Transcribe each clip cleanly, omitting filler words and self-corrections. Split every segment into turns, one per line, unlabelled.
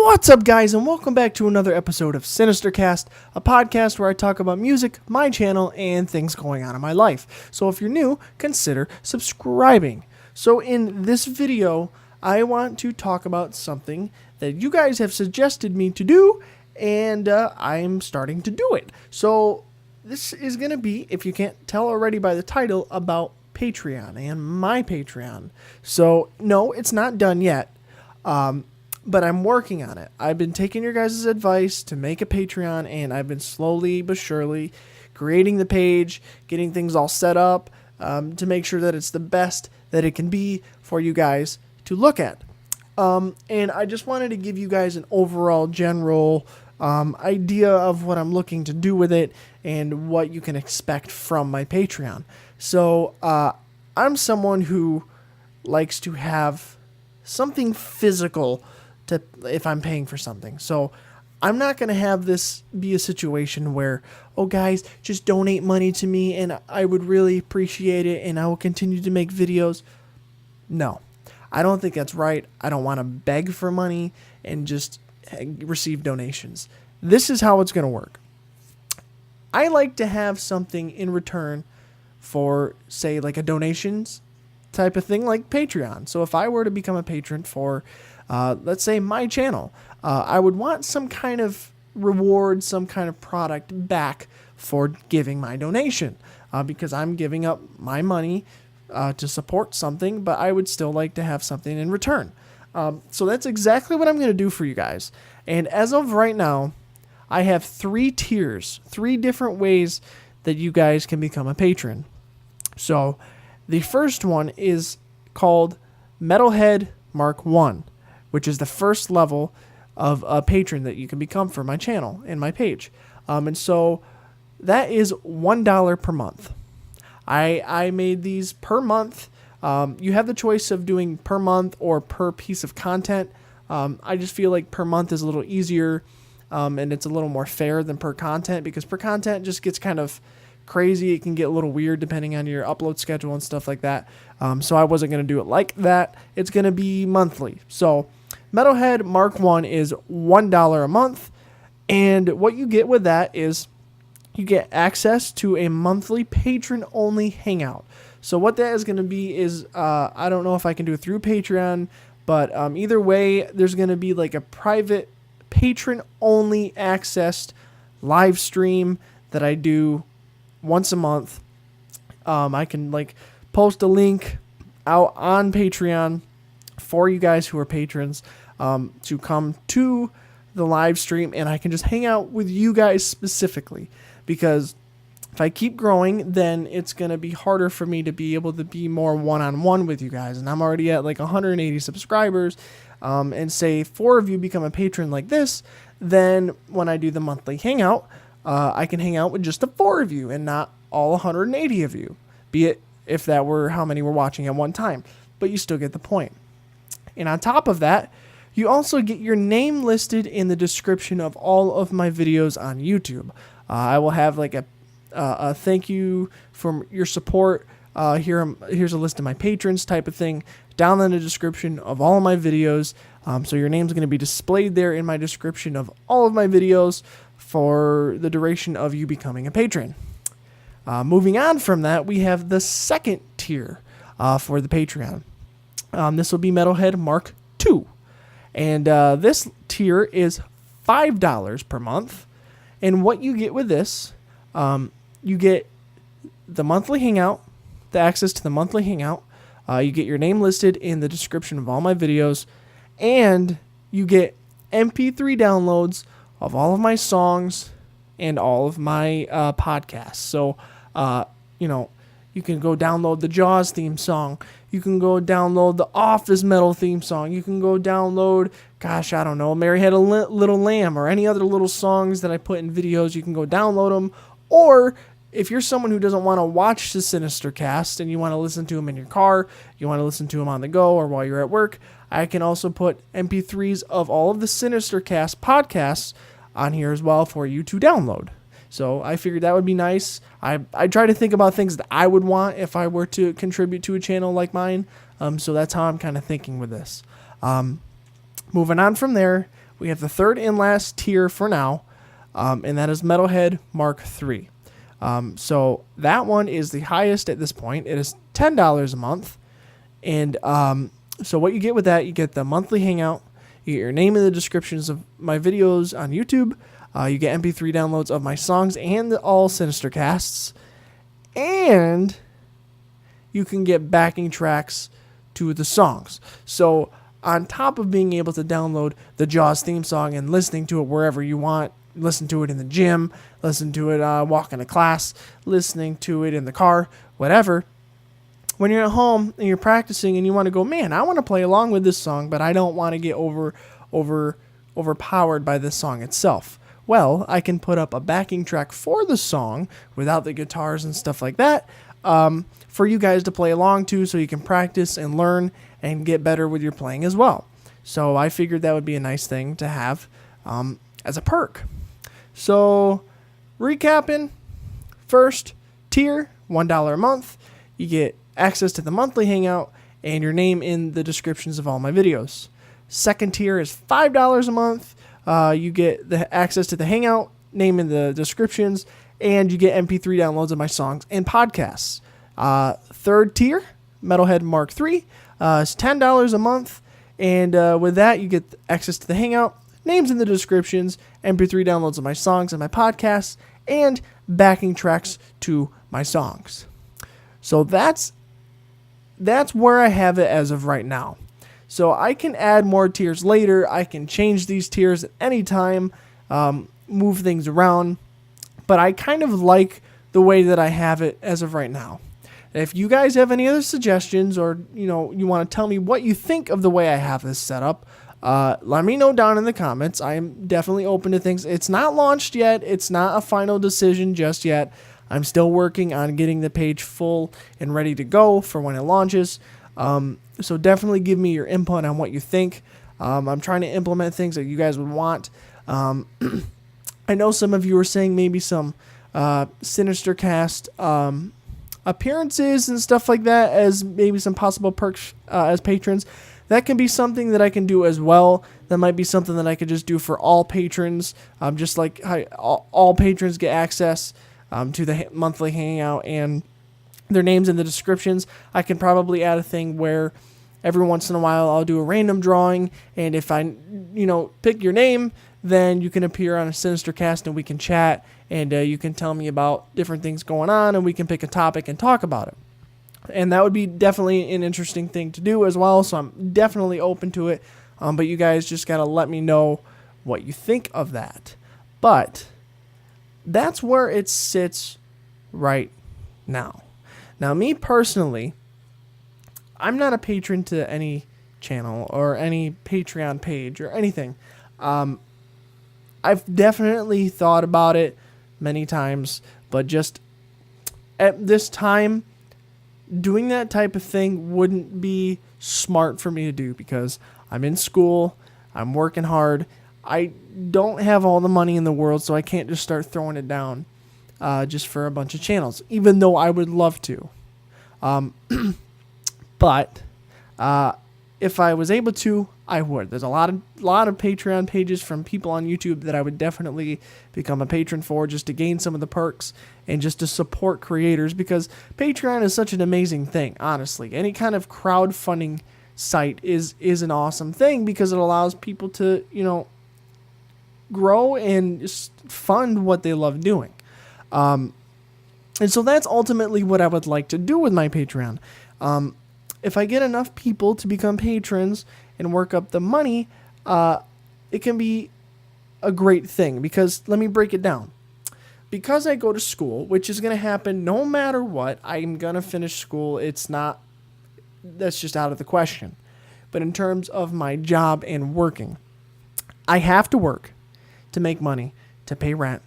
What's up, guys, and welcome back to another episode of Sinister-Cast, a podcast where I talk about music, my channel, and things going on in my life. So if you're new, consider subscribing. So in this video, I want to talk about something that you guys have suggested me to do, and I'm starting to do it. So this is going to be, if you can't tell already by the title, about Patreon and my Patreon. So no, it's not done yet. But I'm working on it. I've been taking your guys' advice to make a Patreon, and I've been slowly but surely creating the page, getting things all set up to make sure that it's the best that it can be for you guys to look at. And I just wanted to give you guys an overall general idea of what I'm looking to do with it and what you can expect from my Patreon. So I'm someone who likes to have something physical if I'm paying for something. So I'm not going to have this be a situation where, oh guys, just donate money to me and I would really appreciate it and I will continue to make videos. No, I don't think that's right. I don't want to beg for money and just receive donations. This is how it's going to work. I like to have something in return for, say, like a donations type of thing like Patreon. So if I were to become a patron for let's say my channel, I would want some kind of reward, some kind of product back for giving my donation, because I'm giving up my money to support something, but I would still like to have something in return. So that's exactly what I'm going to do for you guys. And as of right now, I have 3 tiers, 3 different ways that you guys can become a patron. So the first one is called Metalhead Mark 1. Which is the first level of a patron that you can become for my channel and my page. And so that is $1 per month. I made these per month. You have the choice of doing per month or per piece of content. I just feel like per month is a little easier, and it's a little more fair than per content, because per content just gets kind of crazy. It can get a little weird depending on your upload schedule and stuff like that. So I wasn't going to do it like that. It's going to be monthly. So Metalhead Mark 1 is $1 a month, and what you get with that is you get access to a monthly patron-only hangout. So what that is going to be is, I don't know if I can do it through Patreon, but either way, there's going to be like a private patron-only accessed live stream that I do once a month. I can like post a link out on Patreon for you guys who are patrons to come to the live stream, and I can just hang out with you guys specifically, because if I keep growing, then it's going to be harder for me to be able to be more one-on-one with you guys, and I'm already at like 180 subscribers, and say 4 of you become a patron like this, then when I do the monthly hangout, I can hang out with just the 4 of you and not all 180 of you, be it if that were how many were watching at one time, but you still get the point. And on top of that, you also get your name listed in the description of all of my videos on YouTube. I will have like a thank you for your support. Here's a list of my patrons type of thing down in the description of all of my videos. So your name's going to be displayed there in my description of all of my videos for the duration of you becoming a patron. Moving on from that, we have the second tier for the Patreon. This will be Metalhead Mark 2. And this tier is $5 per month. And what you get with this, you get the monthly hangout, the access to the monthly hangout. You get your name listed in the description of all my videos. And you get MP3 downloads of all of my songs and all of my podcasts. So, you can go download the Jaws theme song. You can go download the Office Metal theme song. You can go download, Mary Had a Little Lamb, or any other little songs that I put in videos. You can go download them. Or if you're someone who doesn't want to watch the Sinister-Cast and you want to listen to them in your car, you want to listen to them on the go or while you're at work, I can also put MP3s of all of the Sinister-Cast podcasts on here as well for you to download. So I figured that would be nice. I try to think about things that I would want if I were to contribute to a channel like mine. So that's how I'm kind of thinking with this. Moving on from there, we have the third and last tier for now, and that is Metalhead Mark III. So that one is the highest at this point. It is $10 a month. And so what you get with that, you get the monthly hangout, you get your name in the descriptions of my videos on YouTube, you get MP3 downloads of my songs and all Sinister-Casts, and you can get backing tracks to the songs. So on top of being able to download the Jaws theme song and listening to it wherever you want, listen to it in the gym, listen to it walking to class, listening to it in the car, whatever. When you're at home and you're practicing and you want to go, man, I want to play along with this song, but I don't want to get overpowered by this song itself. Well, I can put up a backing track for the song without the guitars and stuff like that for you guys to play along to, so you can practice and learn and get better with your playing as well. So I figured that would be a nice thing to have as a perk. So recapping, first tier, $1 a month. You get access to the monthly hangout and your name in the descriptions of all my videos. Second tier is $5 a month. You get the access to the hangout, name in the descriptions, and you get MP3 downloads of my songs and podcasts. Third tier, Metalhead Mark III, is $10 a month. And with that, you get access to the hangout, names in the descriptions, MP3 downloads of my songs and my podcasts, and backing tracks to my songs. So that's where I have it as of right now. So I can add more tiers later. I can change these tiers at any time, move things around. But I kind of like the way that I have it as of right now. If you guys have any other suggestions, or you want to tell me what you think of the way I have this set up, let me know down in the comments. I am definitely open to things. It's not launched yet. It's not a final decision just yet. I'm still working on getting the page full and ready to go for when it launches. So definitely give me your input on what you think. I'm trying to implement things that you guys would want. I know some of you were saying maybe some Sinister-Cast appearances and stuff like that as maybe some possible perks as patrons. That can be something that I can do as well. That might be something that I could just do for all patrons, just like all patrons get access to the monthly hangout and their names in the descriptions. I can probably add a thing where every once in a while I'll do a random drawing, and if I pick your name, then you can appear on a Sinister-Cast and we can chat, and you can tell me about different things going on, and we can pick a topic and talk about it. And that would be definitely an interesting thing to do as well, so I'm definitely open to it. But you guys just got to let me know what you think of that. But that's where it sits right now. Now, me personally, I'm not a patron to any channel or any Patreon page or anything. I've definitely thought about it many times, but just at this time, doing that type of thing wouldn't be smart for me to do because I'm in school, I'm working hard, I don't have all the money in the world, so I can't just start throwing it down just for a bunch of channels, even though I would love to. But if I was able to, I would. There's a lot of Patreon pages from people on YouTube that I would definitely become a patron for, just to gain some of the perks and just to support creators, because Patreon is such an amazing thing, honestly. Any kind of crowdfunding site is an awesome thing because it allows people to, grow and just fund what they love doing. And so that's ultimately what I would like to do with my Patreon. If I get enough people to become patrons and work up the money, it can be a great thing, because let me break it down. Because I go to school, which is going to happen no matter what, I'm going to finish school. That's just out of the question. But in terms of my job and working, I have to work to make money, to pay rent,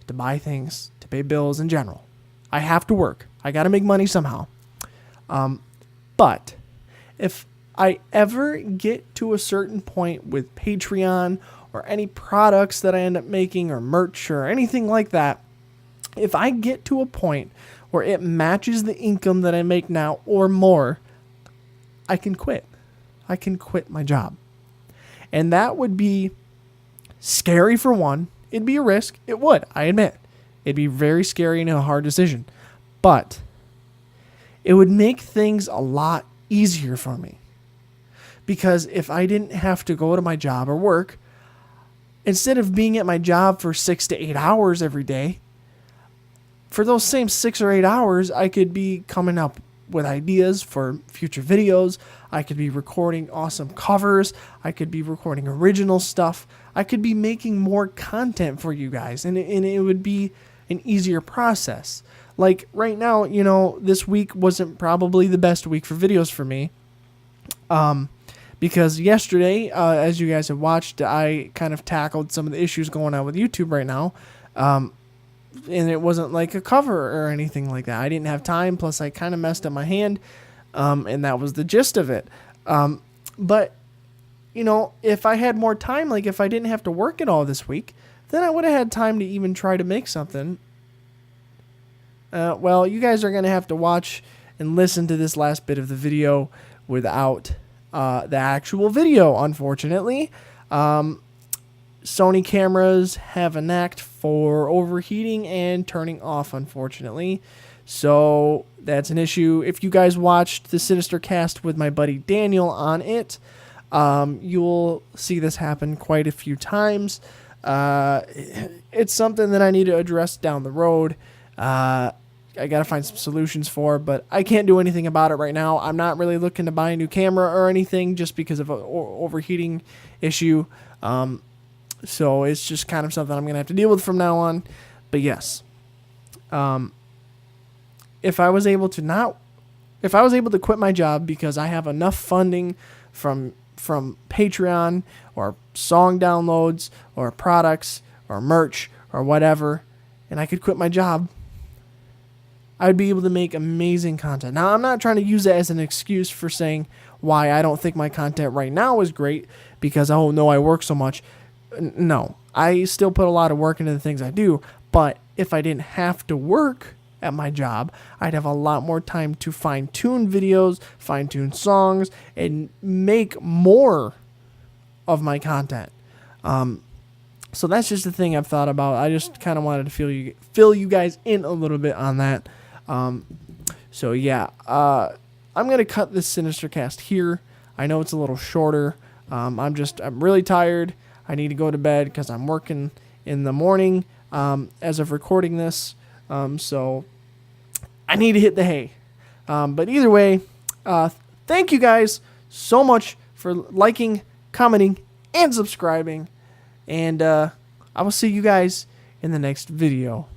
to buy things, to pay bills in general. I have to work. I got to make money somehow. But if I ever get to a certain point with Patreon or any products that I end up making or merch or anything like that, if I get to a point where it matches the income that I make now or more, I can quit. I can quit my job. And that would be Scary for one. It'd be a risk. It would, I admit. It'd be very scary and a hard decision. But it would make things a lot easier for me. Because if I didn't have to go to my job or work, instead of being at my job for 6 to 8 hours every day, for those same 6 or 8 hours, I could be coming up with ideas for future videos. I could be recording awesome covers. I could be recording original stuff. I could be making more content for you guys, and it would be an easier process. Like right now, this week wasn't probably the best week for videos for me. Because yesterday, as you guys have watched, I kind of tackled some of the issues going on with YouTube right now. And it wasn't like a cover or anything like that. I didn't have time, plus I kind of messed up my hand, and that was the gist of it. But, if I had more time, like if I didn't have to work at all this week, then I would have had time to even try to make something. Well, you guys are going to have to watch and listen to this last bit of the video without the actual video, unfortunately. Sony cameras have a knack for overheating and turning off, unfortunately. So that's an issue. If you guys watched the Sinister-Cast with my buddy Daniel on it, you'll see this happen quite a few times. It's something that I need to address down the road. I got to find some solutions for, but I can't do anything about it right now. I'm not really looking to buy a new camera or anything just because of an overheating issue. So it's just kind of something I'm going to have to deal with from now on. But yes, if I was able to quit my job because I have enough funding from Patreon or song downloads or products or merch or whatever, and I could quit my job, I'd be able to make amazing content. Now, I'm not trying to use that as an excuse for saying why I don't think my content right now is great because, oh no, I work so much. No, I still put a lot of work into the things I do, but if I didn't have to work at my job, I'd have a lot more time to fine-tune videos, fine-tune songs, and make more of my content. So that's just the thing I've thought about. I just kind of wanted to fill you guys in a little bit on that. So yeah, I'm going to cut this Sinister-Cast here. I know it's a little shorter. I'm really tired. I need to go to bed because I'm working in the morning as of recording this. So I need to hit the hay. But either way, thank you guys so much for liking, commenting, and subscribing. And I will see you guys in the next video.